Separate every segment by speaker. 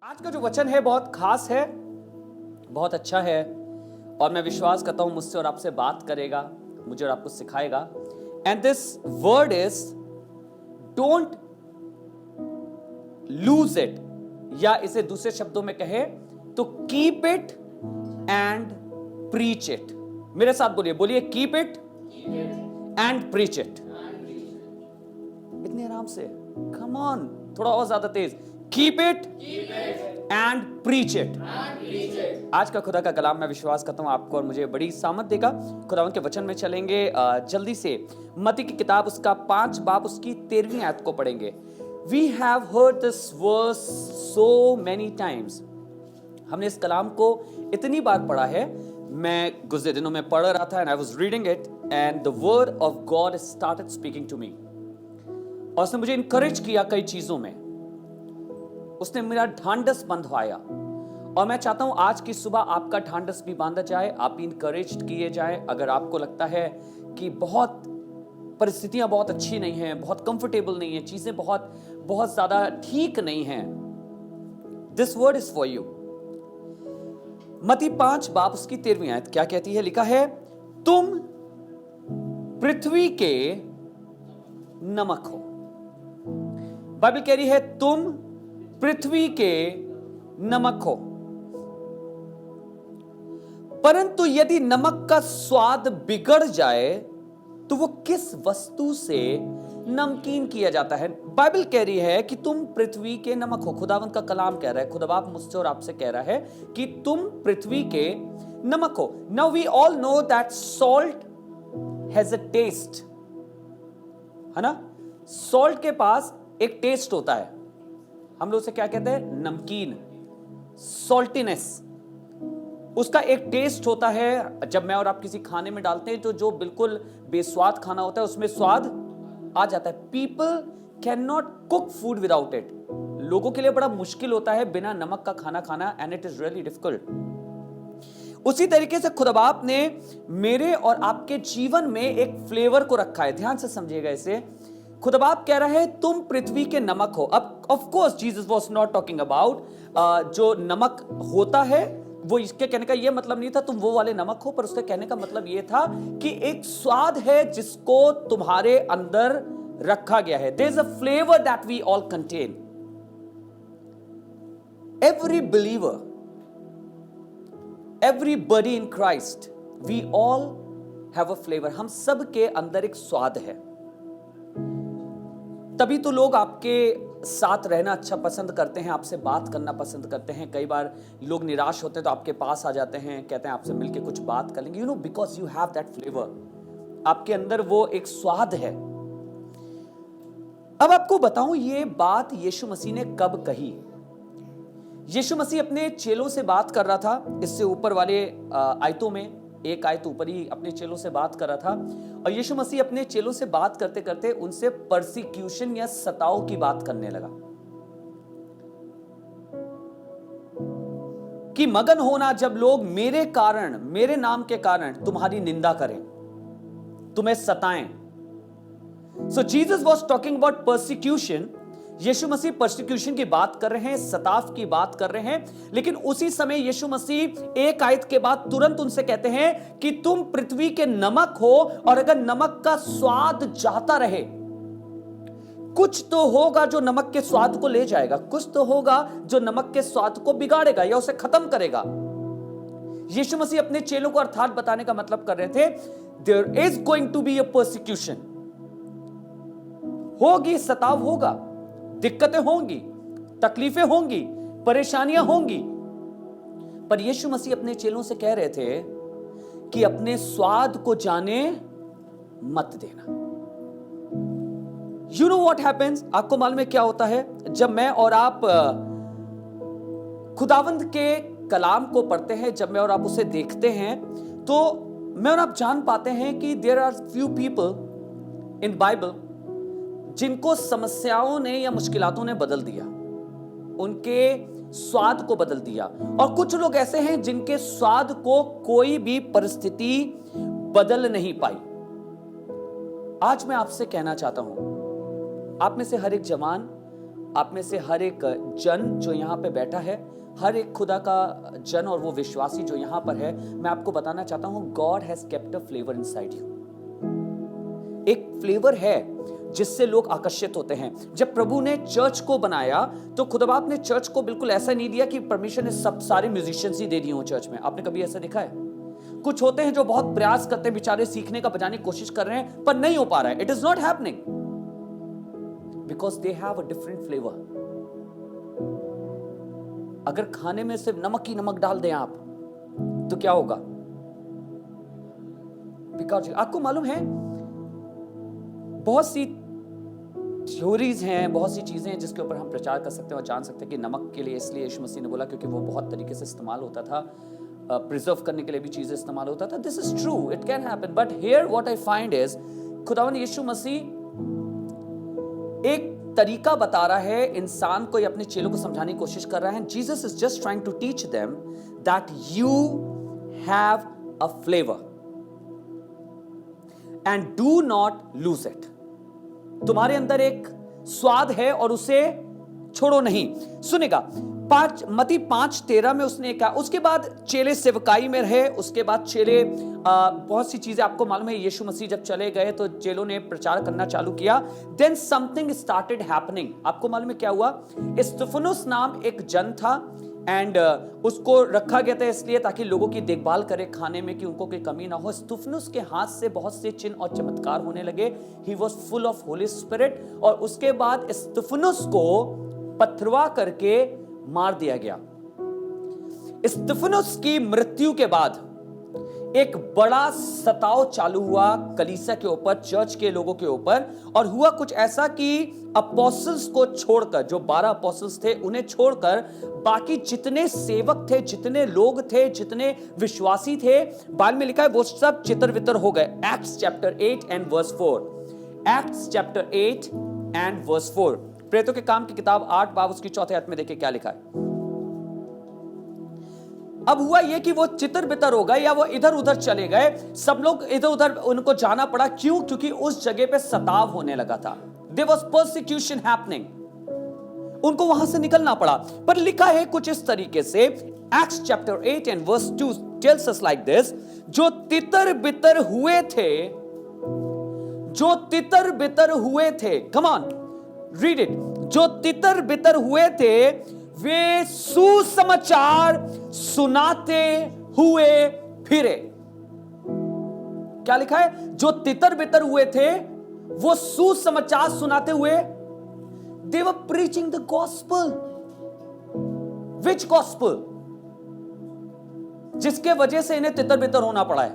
Speaker 1: आज का जो वचन है बहुत खास है, बहुत अच्छा है और मैं विश्वास करता हूं मुझसे और आपसे बात करेगा, मुझे और आपको सिखाएगा। And this word is don't lose it, या इसे दूसरे शब्दों में कहे तो keep it and preach it. मेरे साथ बोलिए, बोलिए keep it and preach it. इतने आराम से, कम ऑन, थोड़ा और ज्यादा तेज। Keep it and preach it. आज का खुदा का कलाम मैं विश्वास करता हूं आपको और मुझे बड़ी सामत देगा। खुदावंद के वचन में चलेंगे जल्दी से। मत्ती की किताब उसका 5 बाब उसकी 13वीं आयत को पढ़ेंगे। We have heard this verse so many times. हमने इस कलाम को इतनी बार पढ़ा है। मैं गुज़रे दिनों में पढ़ रहा था and I was reading it and the word of God started speaking to me. और उसने मुझे इंकरेज किया कई चीजों में, उसने मेरा ढांढस बंधवाया। और मैं चाहता हूं आज की सुबह आपका ढांढस भी बांधा जाए, आप भी इंकरेज किए जाए। अगर आपको लगता है कि बहुत परिस्थितियां बहुत अच्छी नहीं हैं, बहुत कंफर्टेबल नहीं है, चीजें बहुत बहुत ज्यादा ठीक नहीं हैं, this word is for you. मत्ती 5 बाब उसकी 13वीं आयत क्या कहती है? लिखा है, तुम पृथ्वी के नमक हो। बाइबल कह रही है तुम पृथ्वी के नमक हो, परंतु यदि नमक का स्वाद बिगड़ जाए तो वो किस वस्तु से नमकीन किया जाता है? बाइबल कह रही है कि तुम पृथ्वी के नमक हो। खुदावंत का कलाम कह रहा है, खुदा बाप मुझसे और आपसे कह रहा है कि तुम पृथ्वी के नमक हो। Now we all know that salt has a taste, है ना? सॉल्ट के पास एक टेस्ट होता है, हम लोग उसे क्या कहते हैं? नमकीन, सॉल्टीनेस। उसका एक टेस्ट होता है। जब मैं और आप किसी खाने में डालते हैं तो जो बिल्कुल बेस्वाद खाना होता है उसमें स्वाद आ जाता है। People can not cook food without it. लोगों के लिए बड़ा मुश्किल होता है बिना नमक का खाना खाना, and it is really difficult. उसी तरीके से खुदा बाप ने मेरे और आपके जीवन में एक फ्लेवर को रखा है। ध्यान से समझिएगा इसे। खुदा बाप कह रहा है तुम पृथ्वी के नमक हो। अब of course Jesus was not talking about जो नमक होता है, वो इसके कहने का ये मतलब नहीं था तुम वो वाले नमक हो, पर उसके कहने का मतलब ये था कि एक स्वाद है जिसको तुम्हारे अंदर रखा गया है। There is a flavour that we all contain. Every believer, everybody in Christ, we all have a flavour. हम सब के अंदर एक स्वाद है। तभी तो लोग आपके साथ रहना अच्छा पसंद करते हैं, आपसे बात करना पसंद करते हैं। कई बार लोग निराश होते हैं तो आपके पास आ जाते हैं, कहते हैं आपसे मिलके कुछ बात कर लेंगे। You know, because you have that flavour. आपके अंदर वो एक स्वाद है। अब आपको बताऊं ये बात यीशु मसीह ने कब कही। यीशु मसीह अपने चेलों से बात कर रहा था। इससे ऊपर वाले आयतों में एक आयत ऊपर ही अपने चेलों से बात कर रहा था। और यीशु मसीह अपने चेलों से बात करते करते उनसे परसिक्यूशन या सताव की बात करने लगा कि मगन होना जब लोग मेरे कारण, मेरे नाम के कारण तुम्हारी निंदा करें, तुम्हें सताएं। So Jesus was talking about persecution. Yeshu Masih persecution की बात कर रहे हैं, सताव की बात कर रहे हैं। लेकिन उसी समय यीशु मसीह एक आयत के बाद तुरंत उनसे कहते हैं कि तुम पृथ्वी के नमक हो, और अगर नमक का स्वाद जाता रहे, कुछ तो होगा जो नमक के स्वाद को ले जाएगा, कुछ तो होगा जो नमक के स्वाद को बिगाड़ेगा या उसे खत्म करेगा। यीशु मसीह अपने चेलों को अर्थात बताने का मतलब कर रहे थे, there is going to be a persecution. होगी, सताव होगा, दिक्कतें होंगी, तकलीफें होंगी, परेशानियां होंगी। पर यीशु मसीह अपने चेलों से कह रहे थे कि अपने स्वाद को जाने मत देना। You know what happens? आपको मालूम है क्या होता है? जब मैं और आप खुदावंद के कलाम को पढ़ते हैं, जब मैं और आप उसे देखते हैं, तो मैं और आप जान पाते हैं कि there are few people in Bible जिनको समस्याओं ने या मुश्किलातों ने बदल दिया, उनके स्वाद को बदल दिया। और कुछ लोग ऐसे हैं जिनके स्वाद को कोई भी परिस्थिति बदल नहीं पाई। आज मैं आपसे कहना चाहता हूं, आप में से हर एक जवान आप में से हर एक जन जो यहाँ पे बैठा है, हर एक खुदा का जन और वो विश्वासी जो यहाँ पर है, मैं आपको बताना चाहता हूँ, God has kept a flavour inside you. एक फ्लेवर है जिससे लोग आकर्षित होते हैं। जब प्रभु ने चर्च को बनाया तो खुदा बाप ने चर्च को बिल्कुल ऐसा नहीं दिया कि परमेश्वर ने सब सारे म्यूजिशियंस ही दे दिए हो चर्च में। आपने कभी ऐसा देखा है? कुछ होते हैं जो बहुत प्रयास करते हैं, बेचारे सीखने का, बजाने की कोशिश कर रहे हैं, पर नहीं हो पा रहा है। It is not happening because they have a different flavour. अगर खाने में सिर्फ नमक ही नमक डाल दें आप, तो क्या होगा? बिकॉज आपको मालूम है, बहुत सी थ्योरीज हैं, बहुत सी चीजें हैं जिसके ऊपर हम प्रचार कर सकते हैं और जान सकते हैं कि नमक के लिए इसलिए यीशु मसीह ने बोला क्योंकि वो बहुत तरीके से इस्तेमाल होता था, प्रिजर्व करने के लिए भी चीजें इस्तेमाल होता था। This is true, it can happen, but here what I find is खुदावन यीशु मसीह एक तरीका बता रहा है, इंसान को, अपने चेलों को समझाने की कोशिश कर रहा है। Jesus is just trying to teach them that you have a flavour and do not lose it. तुम्हारे अंदर एक स्वाद है और उसे छोड़ो नहीं। सुनेगा मत्ती 5:13 में उसने कहा। उसके बाद चेले सेवकाई में रहे, उसके बाद चेले बहुत सी चीजें आपको मालूम है, यीशु मसीह जब चले गए तो चेलों ने प्रचार करना चालू किया। Then something started happening. आपको मालूम है क्या हुआ? स्तिफनुस नाम एक जन था एंड उसको रखा गया था इसलिए ताकि लोगों की देखभाल करे खाने में, कि उनको कोई कमी ना हो। स्तिफनुस के हाथ से बहुत से चिन्ह और चमत्कार होने लगे। He was full of Holi spirit. और उसके बाद स्तिफनुस को पथरवा करके मार दिया गया। स्तिफनुस की मृत्यु के बाद एक बड़ा सताव चालू हुआ कलीसिया के ऊपर, चर्च के लोगों के ऊपर। और हुआ कुछ ऐसा कि अपोस्टल्स को छोड़कर, जो 12 अपोस्टल्स थे उन्हें छोड़कर बाकी जितने सेवक थे, जितने लोग थे, जितने विश्वासी थे, बाद में लिखा है वो सब चितर वितर हो गए। Acts chapter 8 and verse 4। Acts chapter 8 and verse 4। प्रेरितों के काम की किताब 8 बाब उसकी 4थे आयत में देखिए क्या लिखा है। अब हुआ यह कि वो चितर बितर हो गए या वो इधर उधर चले गए, सब लोग इधर उधर उनको जाना पड़ा। क्यों? क्योंकि उस जगह पे सताव होने लगा था। There was persecution happening. उनको वहां से निकलना पड़ा। पर लिखा है कुछ इस तरीके से, Acts chapter 8 and verse 2 tells us like this, जो तितर बितर हुए थे, जो तितर बितर हुए थे, come on read it, जो तितर बितर हुए थे वे सुसमाचार सुनाते हुए फिरे। क्या लिखा है? जो तितर बितर हुए थे वो सुसमाचार सुनाते हुए, they were preaching the gospel. Which gospel? जिसके वजह से इन्हें तितर बितर होना पड़ा है।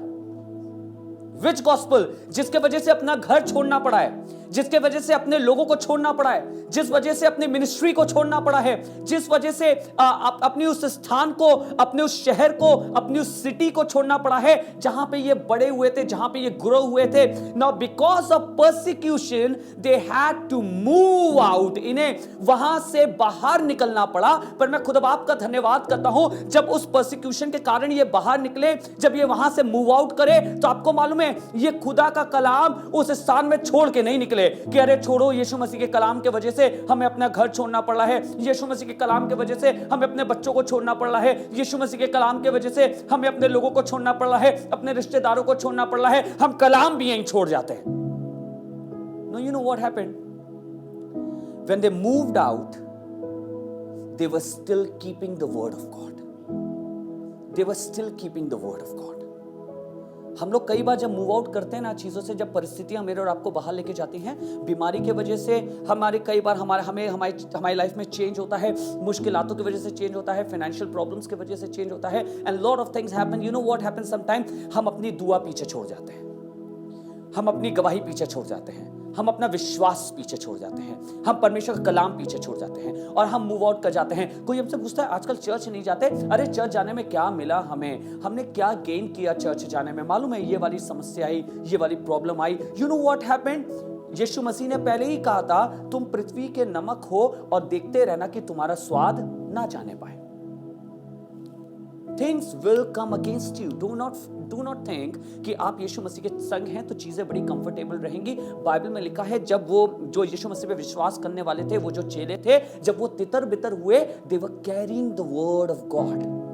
Speaker 1: Which gospel? जिसके वजह से अपना घर छोड़ना पड़ा है, जिसके वजह से अपने लोगों को छोड़ना पड़ा है, जिस वजह से अपनी मिनिस्ट्री को छोड़ना पड़ा है, जिस वजह से अपनी उस स्थान को, अपने उस शहर को, अपनी उस सिटी को छोड़ना पड़ा है जहां पे ये बड़े हुए थे, जहां पे ये ग्रो हुए थे। Now because of persecution they had to move out. इन्हें वहां से बाहर निकलना पड़ा। पर मैं खुद बाप का धन्यवाद करता हूं, जब उस परसिक्यूशन के कारण ये बाहर निकले, जब ये वहां से मूव आउट करे, तो आपको मालूम है ये खुदा का कलाम उस स्थान में छोड़ के नहीं निकले कि अरे छोड़ो, यीशु मसीह के कलाम के वजह से हमें अपना घर छोड़ना पड़ रहा है, यीशु मसीह के कलाम के वजह से हमें अपने बच्चों को छोड़ना पड़ रहा है, यीशु मसीह के कलाम के वजह से हमें अपने लोगों को छोड़ना पड़ रहा है, अपने रिश्तेदारों को छोड़ना पड़ रहा है, हम कलाम भी यहीं छोड़ जाते हैं। No, you know what happened? When they moved out, they were still keeping the word of God. They were still keeping the word of God. हम लोग कई बार जब मूव आउट करते हैं ना चीज़ों से, जब परिस्थितियां मेरे और आपको बाहर लेके जाती हैं, बीमारी के वजह से हमारे कई बार हमारी लाइफ में चेंज होता है, मुश्किलातों की वजह से चेंज होता है, फाइनेंशियल प्रॉब्लम्स की वजह से चेंज होता है, and lot of things happen. You know what happen sometime? हम अपनी दुआ पीछे छोड़ जाते हैं, हम अपनी गवाही पीछे छोड़ जाते हैं, हम अपना विश्वास पीछे छोड़ जाते हैं, हम परमेश्वर का कलाम पीछे छोड़ जाते हैं और हम मूव आउट कर जाते हैं। कोई हमसे पूछता है आजकल चर्च नहीं जाते, अरे चर्च जाने में क्या मिला हमें, हमने क्या गेन किया चर्च जाने में? मालूम है ये वाली समस्या आई, ये वाली प्रॉब्लम आई। You know what happened? Yeshu Masih ने पहले ही कहा था तुम पृथ्वी के नमक हो और देखते रहना कि तुम्हारा स्वाद ना जाने पाए। Things will come against you. Do not think कि आप यीशु मसीह के संग हैं तो चीजें बड़ी कंफर्टेबल रहेंगी। बाइबल में लिखा है जब वो जो यीशु मसीह पे विश्वास करने वाले थे, वो जो चेले थे, जब वो तितर बितर हुए, they were carrying the word of God.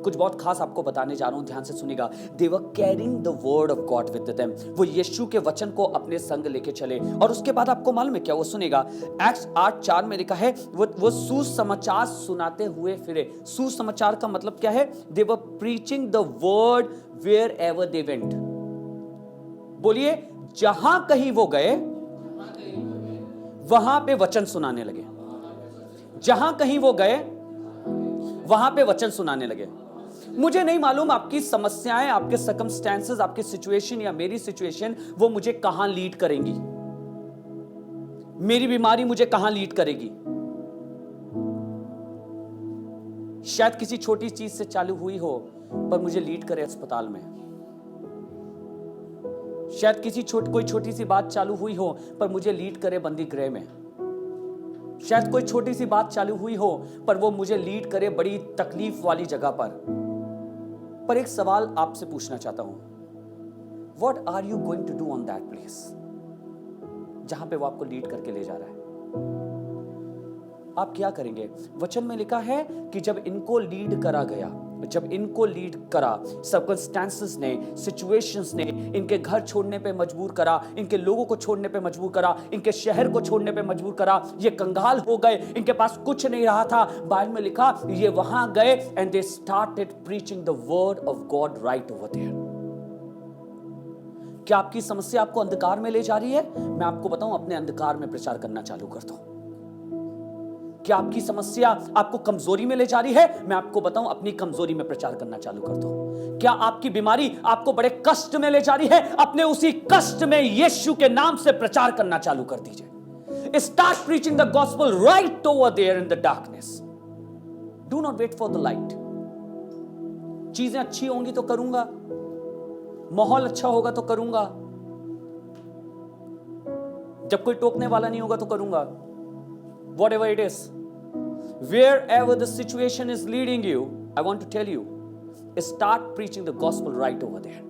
Speaker 1: कुछ बहुत खास आपको बताने जा रहा हूं, ध्यान से सुनिएगा। They were carrying the word of God with them. वो यीशु के वचन को अपने संग लेके चले। और उसके बाद आपको मालूम है क्या वो सुनेगा? एक्ट्स 8:4 में लिखा है वो सुसमाचार सुनाते हुए फिरे। सुसमाचार का मतलब क्या है? They were preaching the word wherever they went. बोलिए, जहां कहीं वो गए वहां पे वचन सुनाने लगे। जहां कहीं वो गए वहां पे वचन सुनाने लगे। मुझे नहीं मालूम आपकी समस्याएं, आपके सर्कमस्टेंसेस, आपकी सिचुएशन या मेरी सिचुएशन वो मुझे कहां लीड करेंगी। मेरी बीमारी मुझे कहां लीड करेगी। शायद किसी छोटी चीज से चालू हुई हो पर मुझे लीड करे अस्पताल में। शायद कोई छोटी सी बात चालू हुई हो पर मुझे लीड करे बंदी गृह में। शायद कोई छोटी सी बात चालू हुई हो पर वो मुझे लीड करे बड़ी तकलीफ वाली जगह पर एक सवाल आपसे पूछना चाहता हूं, what are you going to do on that place, जहां पे वो आपको लीड करके ले जा रहा है? आप क्या करेंगे? वचन में लिखा है कि जब इनको लीड करा सर्कमस्टेंसेस ने, सिचुएशंस ने इनके घर छोड़ने पे मजबूर करा, इनके लोगों को छोड़ने पे मजबूर करा, इनके शहर को छोड़ने पे मजबूर करा। ये कंगाल हो गए, इनके पास कुछ नहीं रहा था। बाइबल में लिखा ये वहां गए and they started preaching the word of God right over there. क्या आपकी समस्या आपको अंधकार में ले जा रही है? मैं आपको बताऊं, अपने अंधकार में प्रचार करना चालू कर दो। क्या आपकी समस्या आपको कमजोरी में ले जा रही है? मैं आपको बताऊं, अपनी कमजोरी में प्रचार करना चालू कर दो। क्या आपकी बीमारी आपको बड़े कष्ट में ले जा रही है? अपने उसी कष्ट में यीशु के नाम से प्रचार करना चालू कर दीजिए। Start preaching the gospel right over there in the darkness. Do not wait for the light. चीजें अच्छी होंगी तो करूंगा, माहौल अच्छा होगा तो करूंगा, जब कोई टोकने वाला नहीं होगा तो करूंगा। Whatever it is, wherever the situation is leading you, I want to tell you, start preaching the gospel right over there.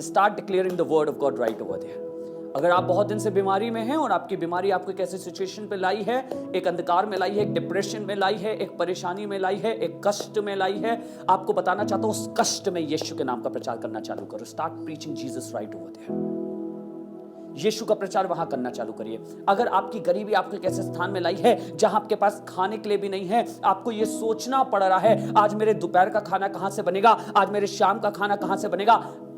Speaker 1: Start declaring the word of God right over there. अगर आप बहुत दिन से बीमारी में हैं और आपकी बीमारी आपको एक ऐसी सिचुएशन पे लाई है, एक अंधकार में लाई है, एक डिप्रेशन में लाई है, एक परेशानी में लाई है, एक कष्ट में लाई है, आपको बताना चाहता हूं, उस कष्ट में यीशु के नाम का प्रचार करना चालू करो। Start preaching Jesus right over there. Yeshu का प्रचार वहां करना चालू करिए। अगर आपकी गरीबी आपको एक ऐसे स्थान में लाई है जहां आपके पास खाने के लिए भी नहीं है, आपको यह सोचना पड़ रहा है आज मेरे दोपहर का खाना कहां से बनेगा, आज मेरे शाम का खाना कहां से बनेगा,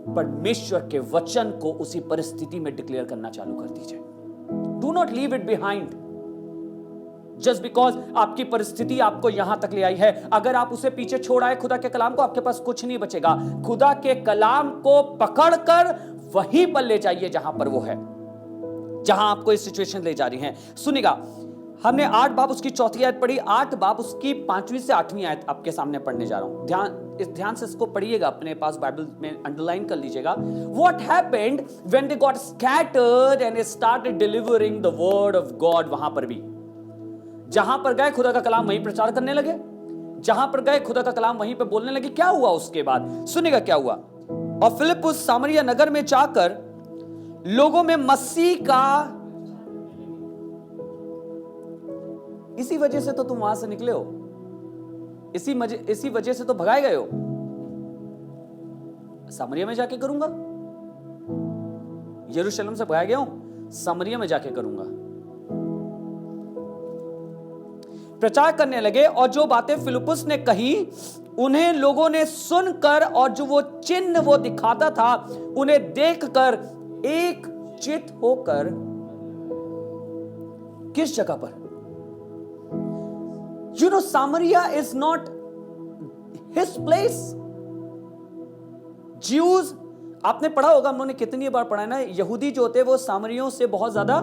Speaker 1: परमेश्वर के वचन को उसी परिस्थिति में डिक्लेयर करना चालू कर दीजिए। Do not leave it behind just because आपकी परिस्थिति आपको यहां तक ले आई है। अगर आप उसे पीछे छोड़ आए खुदा के कलाम को, आपके पास कुछ नहीं बचेगा। खुदा के कलाम को पकड़कर वहीं पर ले जाइए जहां पर वो है, जहां आपको इस सिचुएशन ले जा रही है। सुनिएगा, हमने 8 बाब उसकी 4 आयत पढ़ी, 8 बाब उसकी 5वीं से 8वीं आयत आपके सामने पढ़ने जा रहा हूं। ध्यान से इसको पढ़िएगा, अपने पास बाइबल में अंडरलाइन कर लीजिएगा। What happened when they got scattered and started delivering the word of God? वहां पर भी जहां पर गए खुदा का कलाम वहीं प्रचार करने लगे, जहां पर गए खुदा का कलाम वहीं पे बोलने लगे। क्या हुआ उसके बाद? सुनिएगा क्या हुआ। और फिलिप्पुस सामरिया नगर में जाकर लोगों में मसीह का, इसी वजह से तो तुम वहां से निकले हो, इसी वजह से तो भगाए गए हो। सामरिया में जाके करूंगा, यरूशलेम से भगाए गया हूं, सामरिया में जाके करूंगा। प्रचार करने लगे और जो बातें फिलिप्पुस ने कही उन्हें लोगों ने सुनकर और जो वो चिन्ह वो दिखाता था उन्हें देखकर एक चित होकर, किस जगह पर? You know, Samaria is not his place. Jews, आपने पढ़ा होगा, हम लोगों ने कितनी बार पढ़ा है ना, यहूदी जो होते वो सामरियों से बहुत ज्यादा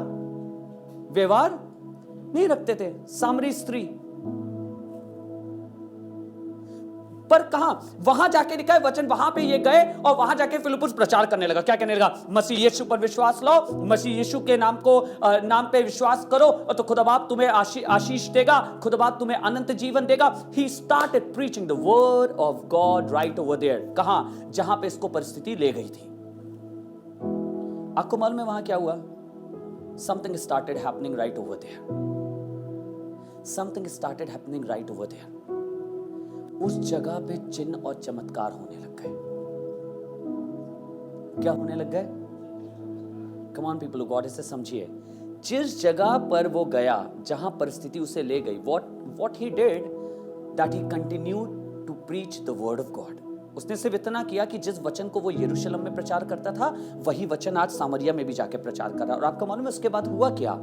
Speaker 1: व्यवहार नहीं रखते थे। सामरी स्त्री पर कहां? वहां जाके लिखा है वचन, वहां पे ये गए और वहां जाके फिलिप्पुस प्रचार करने लगा। क्या कहने लगा? मसीह यीशु पर विश्वास लो, मसीह यीशु के नाम पे विश्वास करो और तो खुदा बाप तुम्हें आशीष देगा, खुदा बाप तुम्हें अनंत जीवन देगा। He started preaching the word of God right over there. कहां? जहां पे इसको परिस्थिति ले गई थी। आपको मालूम है वहां क्या हुआ? Something started happening right over there. Something started happening right over there. उस जगह पे चिन्ह और चमत्कार होने लग गए। क्या होने लग गए? Come on people of God, इसे समझिए। जिस जगह पर वो गया, जहां परिस्थिति उसे ले गई, what he did, that he continued to preach the word of God. उसने सिर्फ इतना किया कि जिस वचन को वो यरूशलेम में प्रचार करता था, वही वचन आज सामरिया में भी जाके प्रचार कर रहा है। और आपको मालूम है उसके बाद हुआ क्या?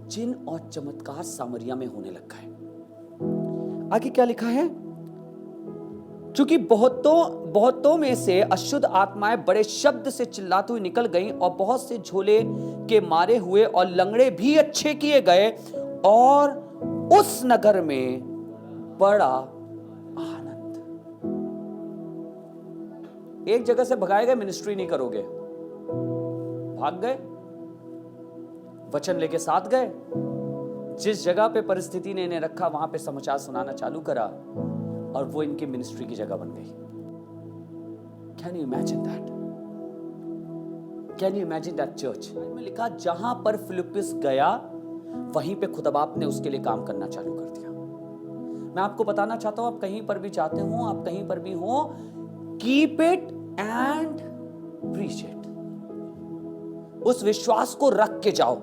Speaker 1: चिन्ह और चमत्कार सामरिया में होने लग गए। आगे क्या लिखा है? क्योंकि बहुतों में से अशुद्ध आत्माएं बड़े शब्द से चिल्लाती हुई निकल गईं और बहुत से झोले के मारे हुए और लंगड़े भी अच्छे किए गए और उस नगर में बड़ा आनंद। एक जगह से भगाए गए, मिनिस्ट्री नहीं करोगे, भाग गए, वचन लेके साथ गए, जिस जगह पे परिस्थिति ने इन्हें रखा वहां पे समाचार सुनाना चालू करा और वो इनकी मिनिस्ट्री की जगह बन गई। Can you imagine that? Can you imagine that church? में लिखा जहां पर फिलिप्पुस गया वहीं पे खुदा बाप ने उसके लिए काम करना चालू कर दिया। मैं आपको बताना चाहता हूं, आप कहीं पर भी जाते हो, आप कहीं पर भी हो, keep it and preach it. उस विश्वास को रख के जाओ।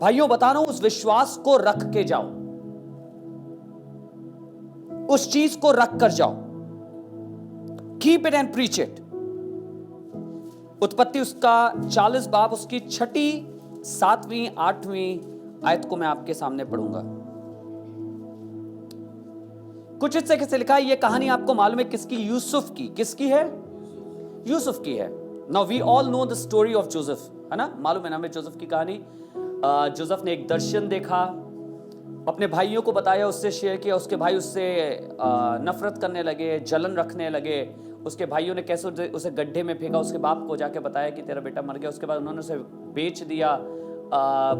Speaker 1: भाइयों बता रहा हूं, उस विश्वास को रख के जाओ, उस चीज को रख कर जाओ। Keep it and preach it. उत्पत्ति उसका 40 बाब उसकी 6, 7, 8 आयत को मैं आपके सामने पढ़ूंगा। कुछ इस तरह से लिखा है। यह कहानी आपको मालूम है किसकी? यूसुफ की। किसकी है? यूसुफ की है। Now we all know the story of Joseph, है ना? मालूम है ना हमें जोसेफ की कहानी। जोसेफ ने एक दर्शन देखा, अपने भाइयों को बताया, उससे शेयर किया। उसके भाई उससे नफरत करने लगे, जलन रखने लगे। उसके भाइयों ने कैसे उसे गड्ढे में फेंका, उसके बाप को जाके बताया कि तेरा बेटा मर गया। उसके बाद उन्होंने उसे बेच दिया,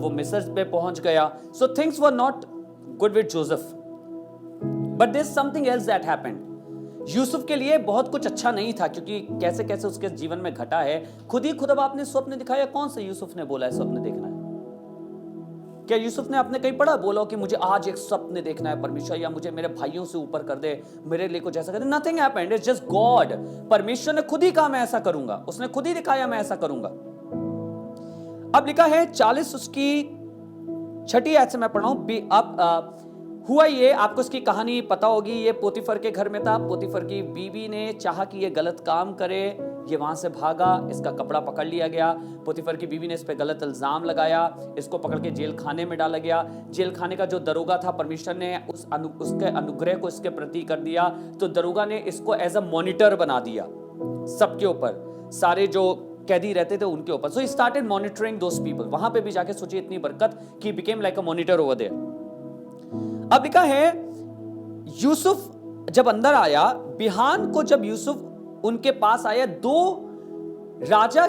Speaker 1: वो मिस्र पे पहुंच गया। So things were not good with Joseph, but there is something else that happened. Yusuf के लिए बहुत कुछ अच्छा नहीं था, क्योंकि कैसे कैसे उसके जीवन में घटा है। खुद ही खुदा बाप ने स्वप्न दिखाया। कौन सा यूसुफ ने बोला है स्वप्न देखना है? क्या यूसुफ ने आपने कहीं पढ़ा बोला कि मुझे आज एक स्वप्न देखना है परमेश्वर, या मुझे मेरे भाइयों से ऊपर कर दे, मेरे लिए कुछ ऐसा कर दे? Nothing happened, it's just God. परमेश्वर ने खुद ही कहा मैं ऐसा करूंगा, उसने खुद ही दिखाया मैं ऐसा करूंगा। अब लिखा है 40 उसकी 6 आयत से मैं पढ़ा हूं। अब हुआ ये, आपको इसकी कहानी पता होगी। ये पोतीफर के घर में था। पोतीफर की बीवी ने चाहा कि ये गलत काम करे, ये वहां से भागा, इसका कपड़ा पकड़ लिया गया। पोतीफर की बीवी ने इस पे गलत इल्जाम लगाया, इसको पकड़ के जेल खाने में डाला गया। जेल खाने का जो दरोगा था, परमेश्वर ने उसके अनुग्रह को इसके प्रति कर दिया, तो दरोगा ने इसको एज अ मॉनिटर बना दिया सबके ऊपर, सारे जो कैदी रहते थे उनके ऊपर। So he started monitoring those people. वहां पे भी जाके सोचिए इतनी बरकत कि became like a monitor over there. अब लिखा है यूसुफ जब अंदर आया, बिहान को जब यूसुफ उनके पास आया, 2 राजा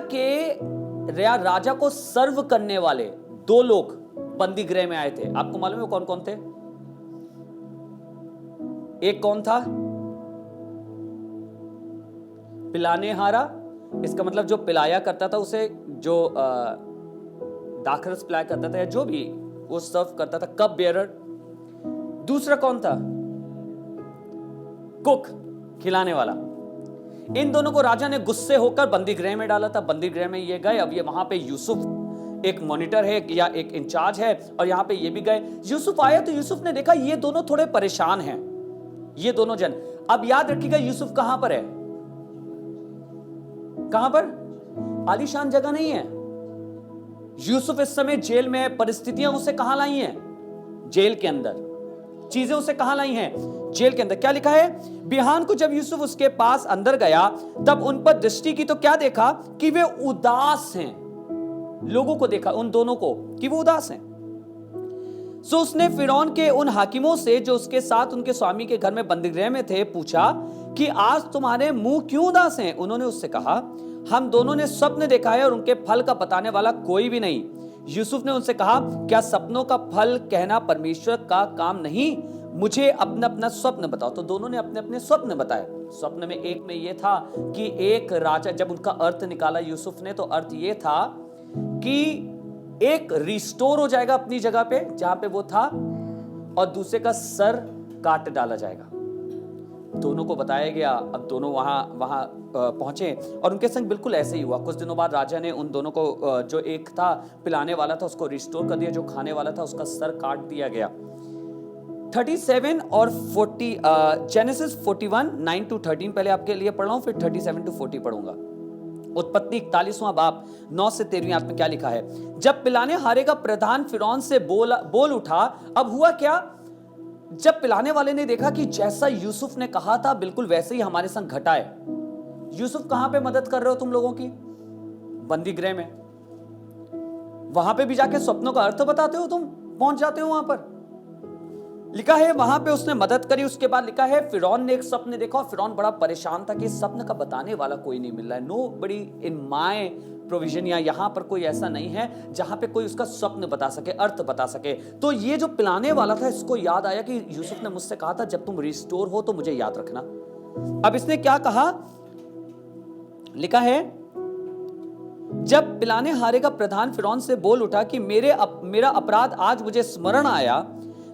Speaker 1: को सर्व करने वाले 2 लोग बंदी गृह में आए थे। आपको मालूम है कौन कौन थे? एक कौन था? पिलाने हारा, इसका मतलब जो पिलाया करता था उसे, जो दाखरस पिलाया करता था या जो भी वो सर्व करता था, कप बेयरर। दूसरा कौन था? कुक, खिलाने वाला। इन दोनों को राजा ने गुस्से होकर बंदी गृह में डाला था। बंदी गृह में ये गए। अब ये वहां पे यूसुफ एक मॉनिटर है या एक इंचार्ज है, और यहां पे ये भी गए। यूसुफ आया तो यूसुफ ने देखा ये दोनों थोड़े परेशान हैं, ये दोनों जन। अब याद रखिएगा यूसुफ कहां पर है? कहां पर? आलीशान जगह नहीं है। यूसुफ इस समय जेल में है। परिस्थितियां उसे कहां लाई हैं? जेल के अंदर। चीजें उसे कहां लाई हैं? जेल के अंदर। क्या लिखा है? बिहान को जब यूसुफ उसके पास अंदर गया, तब उन पर दृष्टि की तो क्या देखा कि वे उदास हैं। लोगों को देखा, उन दोनों को, कि वो उदास हैं। सो उसने फिरौन के उन हाकिमों से जो उसके साथ उनके स्वामी के घर में बंदीगृह में थे पूछा कि आज तुम्हारे मुंह क्यों उदास हैं? उन्होंने उससे कहा, हम दोनों ने स्वप्न देखा है और उनके फल का बताने वाला कोई भी नहीं। यूसुफ ने उनसे कहा, क्या सपनों का फल कहना परमेश्वर का काम नहीं? मुझे अपना अपना स्वप्न बताओ। तो दोनों ने अपने अपने स्वप्न बताए। स्वप्न में एक में यह था कि एक राजा, जब उनका अर्थ निकाला यूसुफ ने, तो अर्थ यह था कि एक रिस्टोर हो जाएगा अपनी जगह पे जहां पे वो था, और दूसरे का सर काट डाला जाएगा। दोनों को बताया गया। अब दोनों वहां पहुंचे और उनके संग बिल्कुल ऐसे ही हुआ। कुछ दिनों बाद राजा ने उन दोनों को, जो एक था पिलाने वाला था उसको रिस्टोर कर दिया, जो खाने वाला था उसका सर काट दिया गया। 37 और 40, जेनेसिस 41 9 to 13 पहले आपके लिए पढ़ रहा हूं, फिर 37 to 40 पढ़ूंगा। उत्पत्ति 41वां बाब 9 से 13 आयत में क्या लिखा है? जब पिलाने हारे का प्रधान फिरौन से बोल उठा। अब हुआ क्या? जब पिलाने वाले ने देखा कि जैसा यूसुफ ने कहा था बिल्कुल वैसे ही हमारे संग घटा है। यूसुफ कहां पे मदद कर रहे हो तुम लोगों की? बंदी गृह में। वहां पे भी जाके स्वप्नों का अर्थ बताते हो, तुम पहुंच जाते हो वहां पर। लिखा है वहां पे उसने मदद करी। उसके बाद लिखा है फिरौन ने एक सपने देखा और फिरौन बड़ा परेशान था कि इस सपने का बताने वाला कोई नहीं मिल रहा है। Nobody in my provision, या यहां पर कोई ऐसा नहीं है जहां पे कोई उसका स्वप्न बता सके, अर्थ बता सके। तो ये जो पिलाने वाला था, इसको याद आया कि यूसुफ ने मुझसे कहा था जब तुम रिस्टोर हो तो मुझे याद रखना। अब इसने क्या कहा? लिखा है जब पिलाने हारे का प्रधान फिरौन से बोल उठा कि मेरा अपराध आज मुझे स्मरण आया,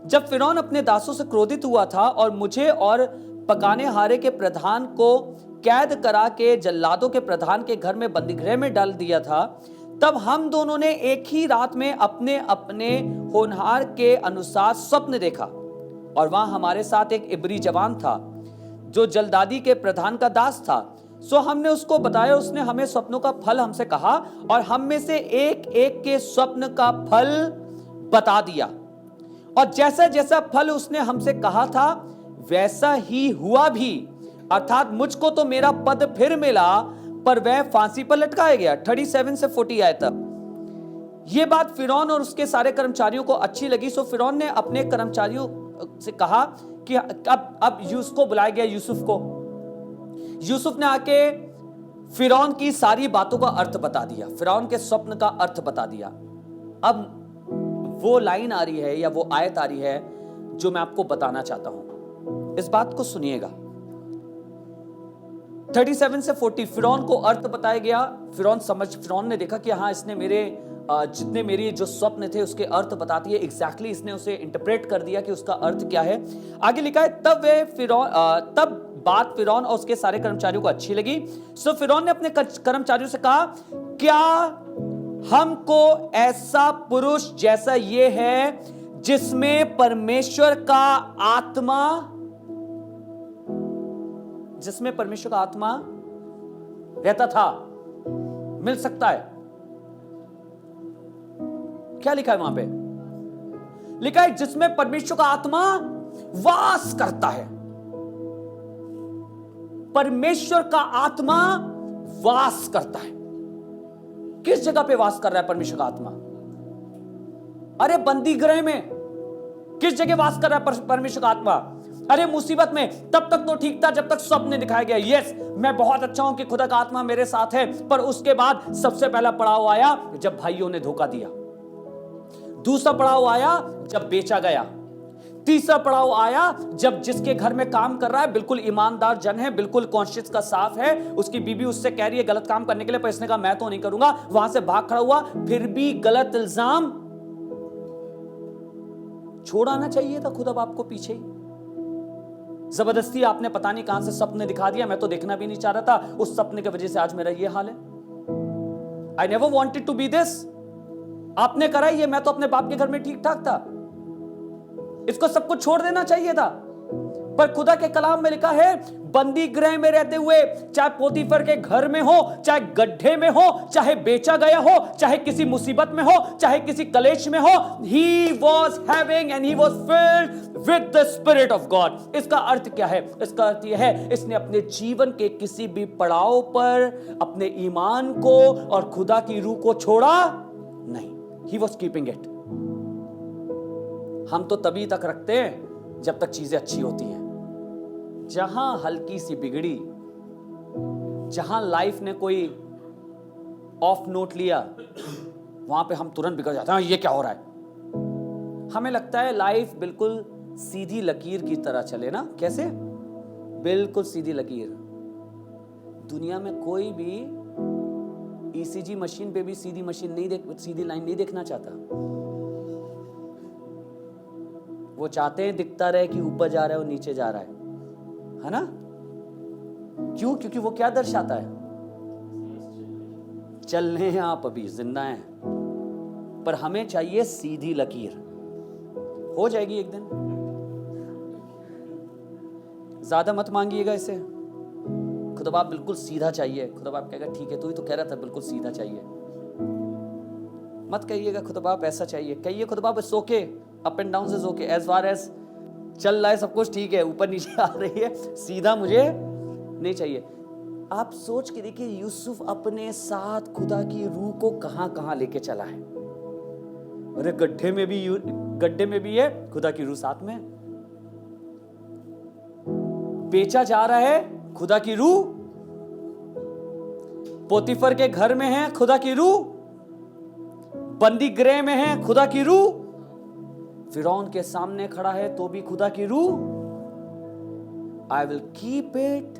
Speaker 1: जब फिरौन अपने दासों से क्रोधित हुआ था और मुझे और पकाने हारे के प्रधान को कैद करा के जल्लादों के प्रधान के घर में बंदीगृह में डाल दिया था, तब हम दोनों ने एक ही रात में अपने अपने होनहार के अनुसार स्वप्न देखा। और वहां हमारे साथ एक इब्री जवान था जो जल्दादी के प्रधान का दास था। सो हमने उसको बताया, उसने हमें स्वप्नों का फल हमसे कहा और हम में से एक एक के स्वप्न का फल बता दिया। और जैसा जैसा फल उसने हमसे कहा था वैसा ही हुआ भी। अर्थात मुझको तो मेरा पद फिर मिला, पर वह फांसी पर लटकाया गया। 37 से 40 आए तक। यह बात फिरौन और उसके सारे कर्मचारियों को अच्छी लगी। सो फिरौन ने अपने कर्मचारियों से कहा कि अब यूसुफ को बुलाया गया। यूसुफ ने आके फिरौन की सारी बातों का अर्थ बता दिया, फिरौन के स्वप्न का अर्थ बता दिया। अब वो लाइन आ रही है या वो आयत आ रही है जो मैं आपको बताना चाहता हूं। इस बात को सुनिएगा। 37 से 40 फिरौन को अर्थ बताया गया। फिरौन ने देखा कि हाँ, इसने जितने मेरे जो स्वप्न थे उसके अर्थ बताती है। एग्जैक्टली इसने उसे इंटरप्रेट कर दिया कि उसका अर्थ क्या है। आगे लिखा है तब बात फिरौन और उसके सारे कर्मचारियों को अच्छी लगी। सो फिरौन ने अपने कर्मचारियों से कहा, क्या हमको ऐसा पुरुष जैसा ये है जिसमें परमेश्वर का आत्मा रहता था, मिल सकता है? क्या लिखा है वहां पे? लिखा है जिसमें परमेश्वर का आत्मा वास करता है। परमेश्वर का आत्मा वास करता है। किस जगह पे वास कर रहा है परमेश्वर का आत्मा? अरे बंदी गृह में। किस जगह वास कर रहा है परमेश्वर का आत्मा? अरे मुसीबत में। तब तक तो ठीक था जब तक स्वप्न दिखाया गया। यस, मैं बहुत अच्छा हूं कि खुदा का आत्मा मेरे साथ है। पर उसके बाद सबसे पहला पड़ाव आया जब भाइयों ने धोखा दिया। दूसरा पड़ाव आया जब बेचा गया। तीसरा पड़ाव आया जब जिसके घर में काम कर रहा है बिल्कुल ईमानदार जन है, बिल्कुल कॉन्शियस का साफ है, उसकी बीबी उससे कह रही है गलत काम करने के लिए, पर इसने कहा मैं तो नहीं करूंगा, वहां से भाग खड़ा हुआ। फिर भी गलत इल्जाम छोड़ आना चाहिए था खुदा बाप को पीछे ही। जबरदस्ती आपने पता नहीं कहां से सपने दिखा दिया। मैं तो देखना भी नहीं चाह रहा था, उस सपने की वजह से आज मेरा ये हाल है। I never wanted to be this. आपने करा ये, मैं तो अपने बाप के घर में ठीक ठाक था। इसको सब कुछ छोड़ देना चाहिए था। पर खुदा के कलाम में लिखा है बंदी गृह में रहते हुए, चाहे पोतीफर के घर में हो, चाहे गड्ढे में हो, चाहे बेचा गया हो, चाहे किसी मुसीबत में हो, चाहे किसी कलेश में हो, he was having and he was filled with the spirit of God। इसका अर्थ क्या है? इसका अर्थ यह है इसने अपने जीवन के किसी भी पड़ाव पर अपने ईमान को और खुदा की रूह को छोड़ा नहीं। He was keeping it। हम तो तभी तक रखते हैं जब तक चीजें अच्छी होती हैं। जहां हल्की सी बिगड़ी, जहां लाइफ ने कोई ऑफ नोट लिया, वहां पे हम तुरंत बिगड़ जाते हैं, ये क्या हो रहा है। हमें लगता है लाइफ बिल्कुल सीधी लकीर की तरह चले ना। कैसे? बिल्कुल सीधी लकीर। दुनिया में कोई भी ईसीजी मशीन पे भी सीधी लाइन नहीं देखना चाहता। वो चाहते हैं दिखता रहे कि ऊपर जा रहा है और नीचे जा रहा है ना? क्यों? क्योंकि वो क्या दर्शाता है? चल रहे हैं आप, अभी जिंदा हैं, पर हमें चाहिए सीधी लकीर। हो जाएगी एक दिन। ज्यादा मत मांगिएगा इसे। खुदा बाप बिल्कुल सीधा चाहिए। खुदा बाप कहेगा ठीक है, तू ही तो कह रहा था बिल्कुल सीधा चाहिए। मत कहिएगा खुदा बाप ऐसा चाहिए। कहिए खुदा बाप it's okay, up and down is okay, as far as चल रहा है सब कुछ ठीक है, ऊपर नीचे आ रही है, सीधा मुझे नहीं चाहिए। आप सोच के देखिए, यूसुफ अपने साथ खुदा की रूह को कहां कहां लेके चला है। अरे गड्ढे में भी है खुदा की रूह साथ में। बेचा जा रहा है खुदा की रूह। पोतीफर के घर में है खुदा की रूह। बंदी गृह में है खुदा की रूह। फिरौन के सामने खड़ा है तो भी खुदा की रूह। I will keep it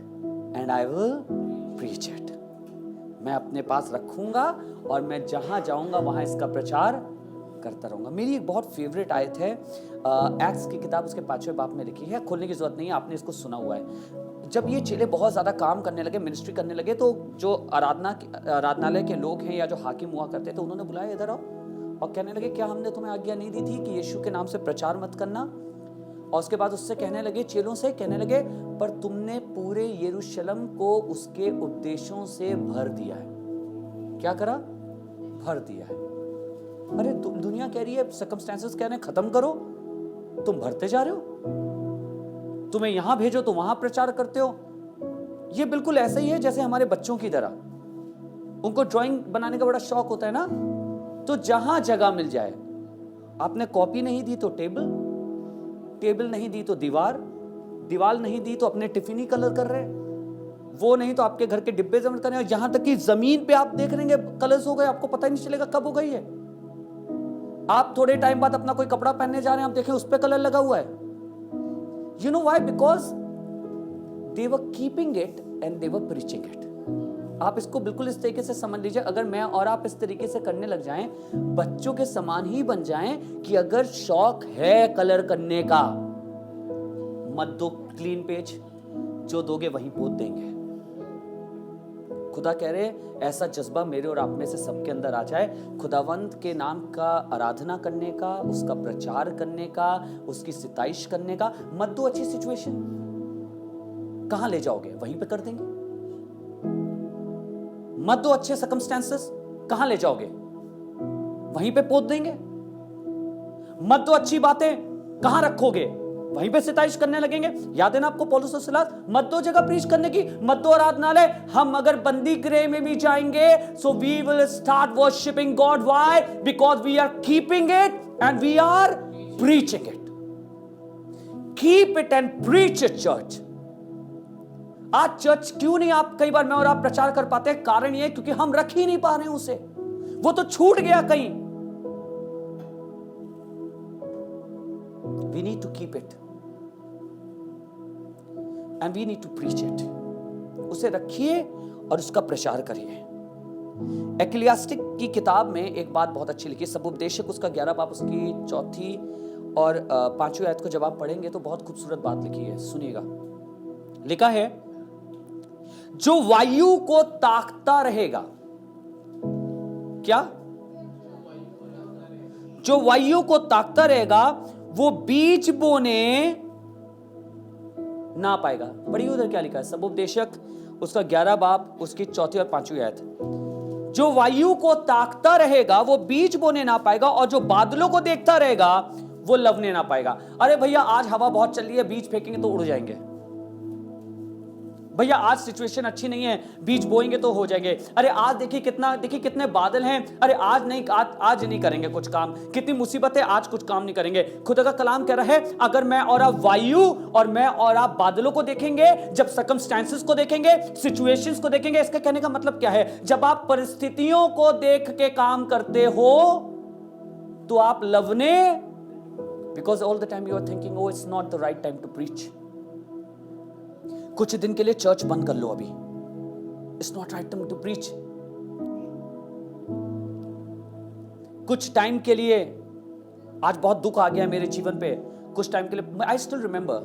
Speaker 1: and I will preach it. मैं अपने पास रखूंगा और मैं जहां जाऊंगा वहां इसका प्रचार करता रहूंगा। मेरी एक बहुत फेवरेट आयत है, एक्ट्स की किताब उसके 5वें बाब में लिखी है। खोलने की जरूरत नहीं है, आपने इसको सुना हुआ है। जब ये चेले बहुत ज्यादा काम करने लगे, मिनिस्ट्री करने लगे, तो जो आराधनालय के लोग हैं या जो हाकिम हुआ करते थे, उन्होंने बुलाया इधर आओ और कहने लगे क्या हमने तुम्हें आज्ञा नहीं दी थी कि यीशु के नाम से प्रचार मत करना? और उसके बाद उससे कहने लगे, चेलों से कहने लगे, पर तुमने पूरे यरूशलेम को उसके उपदेशों से भर दिया है। क्या करा? भर दिया है। अरे दुनिया कह रही है, सर्कमस्टेंसेस कह रहे हैं खत्म करो, तुम भरते जा रहे हो। तुम्हें यहां भेजो तो वहां प्रचार करते हो। ये बिल्कुल ऐसा ही है जैसे हमारे बच्चों की तरह। उनको ड्राइंग बनाने का बड़ा शौक होता है ना, तो जहां जगह मिल जाए। आपने कॉपी नहीं दी तो टेबल नहीं दी तो दीवार नहीं दी तो अपने टिफिन ही कलर कर रहे, वो नहीं तो आपके घर के डिब्बे जमा कर रहे हैं। यहां तक कि जमीन पे आप देख रहे हैं कलर्स हो गए, आपको पता ही नहीं चलेगा कब हो गई है। आप थोड़े टाइम बाद अपना कोई कपड़ा पहनने जा रहे हैं, आप देखें उस पे कलर लगा हुआ है। You know why? Because they were keeping it and they were preaching it. आप इसको बिल्कुल इस तरीके से समझ लीजिए, अगर मैं और आप इस तरीके से करने लग जाएं, बच्चों के समान ही बन जाएं कि अगर शौक है कलर करने का, मत दो क्लीन पेज, जो दोगे वहीं पोत देंगे। खुदा कह रहे ऐसा जज्बा मेरे और आप में से सबके अंदर आ जाए, खुदावंत के नाम का आराधना करने का, उसका प्रचार करने का, उसकी सिताइश करने का। मत दो अच्छी सिचुएशन, कहां ले जाओगे? वहीं पे कर देंगे। मत दो अच्छे सर्कमस्टेंसेस, कहां ले जाओगे? वहीं पे पोत देंगे। मत दो अच्छी बातें, कहां रखोगे? वहीं पे सिताइश करने लगेंगे। याद है ना आपको पौलुस और सिलास? मत दो जगह प्रीच करने की, मत दो आराधनालय। हम अगर बंदी गृह में भी जाएंगे, so we will start worshipping God. Why? Because we are keeping it and we are preaching it. Keep it and preach it church. आज चर्च क्यों नहीं आप कई बार मैं और आप प्रचार कर पाते हैं? कारण यह क्योंकि हम रख ही नहीं पा रहे हैं उसे, वो तो छूट गया कहीं। We need to keep it and we need to preach it. उसे रखिए और उसका प्रचार करिए। एक्लियास्टिक की किताब में एक बात बहुत अच्छी लिखी, सबुपदेशक उसका 11 बाब उसकी 4 और 5वीं आयत को जब आप पढ़ेंगे तो बहुत खूबसूरत बात लिखी है, सुनिएगा। लिखा है, जो वायु को ताकता रहेगा। क्या? जो वायु को ताकता रहेगा वो बीज बोने ना पाएगा। पढ़िए उधर क्या लिखा है, सबुपदेशक उसका 11 बाब उसकी 4 और 5वीं आयत। जो वायु को ताकता रहेगा वो बीज बोने ना पाएगा, और जो बादलों को देखता रहेगा वो लवने ना पाएगा। अरे भैया आज हवा बहुत चल रही है, बीज फेंकेंगे तो उड़ जाएंगे। भैया आज सिचुएशन अच्छी नहीं है, बीज बोएंगे तो हो जाएंगे। अरे आज देखिए कितने बादल हैं, अरे आज नहीं करेंगे कुछ काम, कितनी मुसीबत है, आज कुछ काम नहीं करेंगे। खुदा का कलाम कह रहा है अगर मैं और आप वायु और मैं और आप बादलों को देखेंगे, जब सर्कमस्टेंसेस को देखेंगे, सिचुएशंस को देखेंगे, इसका कहने का मतलब क्या है, जब आप परिस्थितियों को देख के काम करते हो तो आप लवने, because all the time you are thinking oh it's not the right time to preach. कुछ दिन के लिए चर्च बंद कर लो अभी, it's not right time to preach. कुछ टाइम के लिए, आज बहुत दुख आ गया मेरे जीवन पे, कुछ टाइम के लिए, I still remember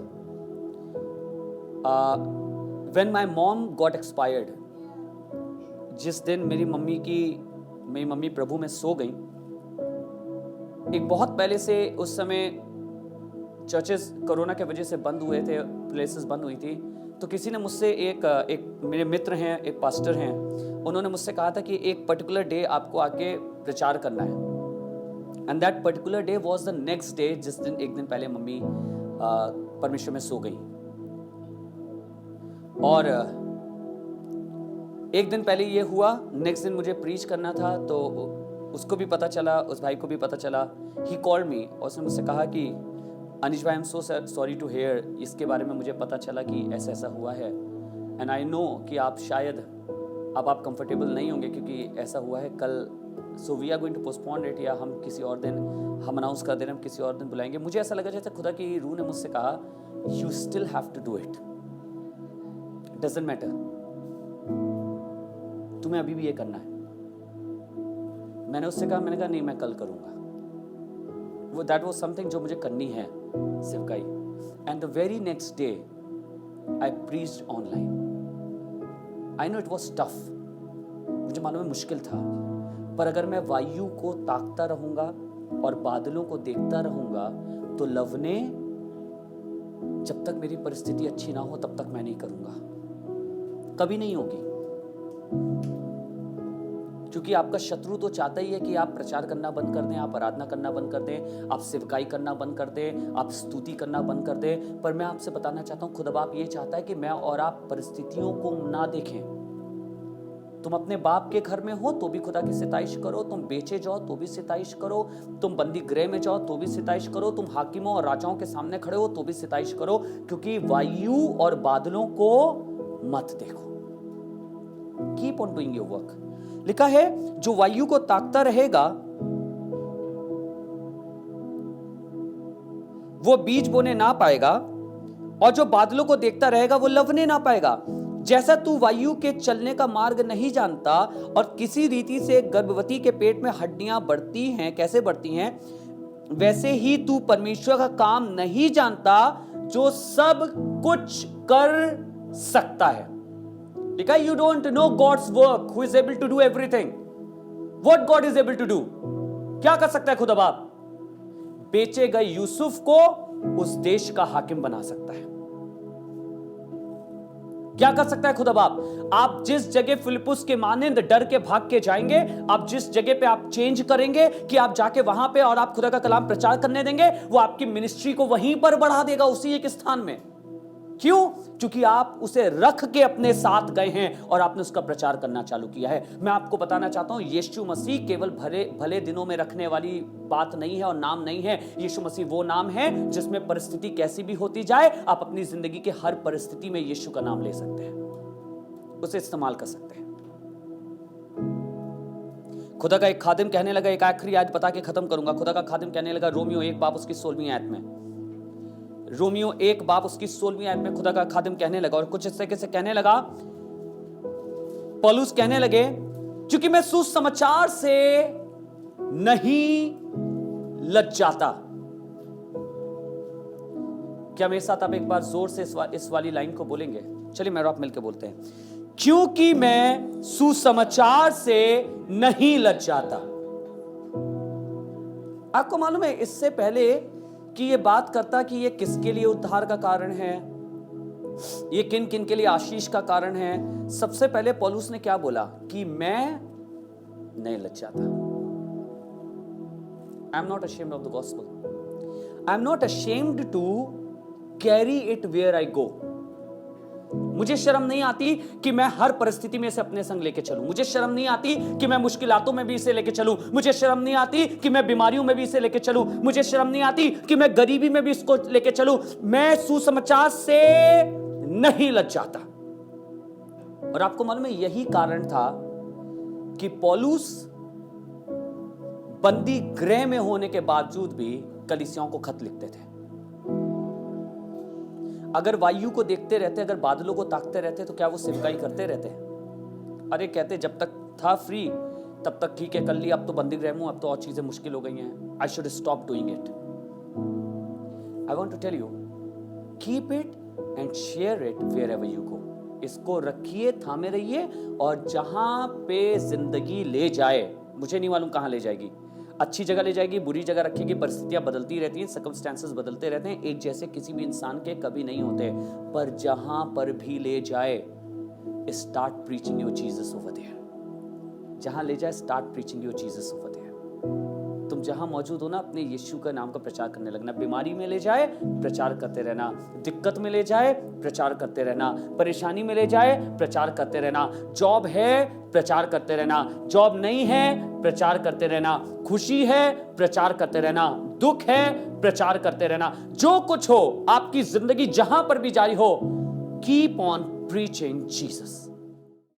Speaker 1: when my mom got expired, जिस दिन मेरी मम्मी प्रभु में सो गई, एक बहुत पहले से, उस समय चर्चेस कोरोना के वजह से बंद हुए थे, प्लेसेस बंद हुई थी, तो किसी ने मुझसे एक मेरे मित्र हैं, एक पास्टर हैं, उन्होंने मुझसे कहा था कि एक पर्टिकुलर डे आपको आके प्रचार करना है। And that particular day was the next day, जिस दिन एक दिन पहले मम्मी परमेश्वर में सो गई। और एक दिन पहले ये हुआ, नेक्स्ट दिन मुझे प्रीच करना था, तो उसको भी पता चला, उस भाई को भी पता चला, ही कॉल्ड मी और उसने मुझसे कहा कि अनिश भाई I am so sorry to hear, इसके बारे में मुझे पता चला कि ऐसा ऐसा हुआ है, एंड आई नो कि आप शायद अब आप कंफर्टेबल नहीं होंगे क्योंकि ऐसा हुआ है कल, so we are going to postpone it, या हम किसी और दिन हम अनाउंस कर दे रहे हैं, हम किसी और दिन बुलाएंगे। मुझे ऐसा लगा जैसे खुदा की रूह ने मुझसे कहा you still have to do it, doesn't matter, तुम्हें अभी भी ये करना है। मैंने उससे कहा, मैंने कहा नहीं मैं कल करूंगा, वो दैट वाज समथिंग जो मुझे करनी है सेवकाई। And the very next day I preached online. I know it was tough, मुझे मालूम है मुश्किल था, पर अगर मैं वायु को ताकता रहूंगा और बादलों को देखता रहूंगा तो लवने, जब तक मेरी परिस्थिति अच्छी ना हो तब तक मैं नहीं करूंगा, कभी नहीं होगी। क्योंकि आपका शत्रु तो चाहता ही है कि आप प्रचार करना बंद कर दें, आप आराधना करना बंद कर दें, आप सेवकाई करना बंद कर दें, आप स्तुति करना बंद कर दें। पर मैं आपसे बताना चाहता हूं, खुदा बाप ये चाहता है कि मैं और आप परिस्थितियों को ना देखें। तुम अपने बाप के घर में हो तो भी खुदा की सिताइश करो, तुम बेचे जाओ तो भी सिताइश करो, तुम बंदी गृह में जाओ तो भी सिताइश करो, तुम हाकिमों और राजाओं के सामने खड़े हो तो भी सिताइश करो, क्योंकि वायु और बादलों को मत देखो। Keep on doing your work. लिखा है जो वायु को ताकता रहेगा वो बीज बोने ना पाएगा, और जो बादलों को देखता रहेगा वो लवने ना पाएगा। जैसा तू वायु के चलने का मार्ग नहीं जानता और किसी रीति से गर्भवती के पेट में हड्डियां बढ़ती हैं, कैसे बढ़ती हैं, वैसे ही तू परमेश्वर का काम नहीं जानता जो सब कुछ कर सकता है। लिखा है, you don't know God's work, who is able to do everything. What God is able to do? क्या कर सकता है खुदा बाप? बेचे गए यूसुफ को उस देश का हाकिम बना सकता है। क्या कर सकता है खुदा बाप? आप जिस जगह फिलिप्पुस के मानंद डर के भाग के जाएंगे, आप जिस जगह पे आप चेंज करेंगे कि आप जाके वहां पे और आप खुदा का कलाम प्रचार करने देंगे, वो आपकी मिनिस्ट्री को वहीं पर बढ़ा देगा, उसी एक स्थान में। क्यों? क्योंकि आप उसे रख के अपने साथ गए हैं और आपने उसका प्रचार करना चालू किया है। मैं आपको बताना चाहता हूं, यीशु मसीह केवल भले दिनों में रखने वाली बात नहीं है और नाम नहीं है। यीशु मसीह वो नाम है जिसमें परिस्थिति कैसी भी होती जाए, आप अपनी जिंदगी के हर परिस्थिति में यीशु का नाम ले सकते हैं, उसे इस्तेमाल कर सकते हैं। खुदा का एक खादिम कहने लगा, एक आखिरी आयत बता के खत्म करूंगा। खुदा का खादिम कहने लगा, रोमियो 1 बाब उसकी 16वीं आयत में, रोमियो 1 बाब उसकी 16वीं आयत में खुदा का खादिम कहने लगा, और कुछ इस तरीके से कहने लगा, पौलुस कहने लगे, क्योंकि मैं सुसमाचार से नहीं लज्जाता। क्या मेरे साथ आप एक बार जोर से इस वाली लाइन को बोलेंगे? चलिए मैं और आप मिलकर बोलते हैं, क्योंकि मैं सुसमाचार से नहीं लज्जाता। आपको मालूम है इससे पहले कि ये बात करता कि ये किसके लिए उद्धार का कारण है, ये किन किन के लिए आशीष का कारण है, सबसे पहले पौलुस ने क्या बोला कि मैं नहीं लज्जाता। I am not ashamed of the gospel. I am not ashamed to carry it where I go. मुझे शर्म नहीं आती कि मैं हर परिस्थिति में इसे अपने संग लेके चलूं। मुझे शर्म नहीं आती कि मैं मुश्किलातों में भी इसे लेके चलूं। मुझे शर्म नहीं आती कि मैं बीमारियों में भी इसे लेके चलूं। मुझे शर्म नहीं आती कि मैं गरीबी में भी इसको लेके चलूं। मैं सुसमाचार से नहीं लज्जाता। और आपको मालूम है, यही कारण था कि पौलुस बंदी गृह में होने के बावजूद भी कलीसियाओं को खत लिखते थे। अगर वायु को देखते रहते, अगर बादलों को ताकते रहते, तो क्या वो सेवकाई करते रहते? अरे कहते जब तक था फ्री तब तक ठीक है, कर लिया, अब तो बंदी गृह में हूं, अब तो और चीजें मुश्किल हो गई हैं, I should stop doing it. I want to tell you, keep it and share it wherever you go. इसको रखिए, थामे रहिए, और जहां पे जिंदगी ले जाए, मुझे नहीं मालूम कहां ले जाएगी, अच्छी जगह ले जाएगी, बुरी जगह रखेगी, परिस्थितियां बदलती रहती हैं, सर्कमस्टेंसेस बदलते रहते हैं, एक जैसे किसी भी इंसान के कभी नहीं होते, पर जहां पर भी ले जाए, start preaching your Jesus over there. जहां ले जाए, start preaching your Jesus over there. तुम जहां मौजूद हो ना, अपने यीशु का नाम का प्रचार करने लगना। बीमारी में ले जाए, प्रचार करते रहना। दिक्कत में ले जाए, प्रचार करते रहना। परेशानी में ले जाए, प्रचार करते रहना। जॉब है, प्रचार करते रहना। जॉब नहीं है, प्रचार करते रहना। खुशी है, प्रचार करते रहना। दुख है, प्रचार करते रहना। जो कुछ हो, आपकी जिंदगी जहां पर भी जारी हो, कीप ऑन प्रीचिंग जीसस।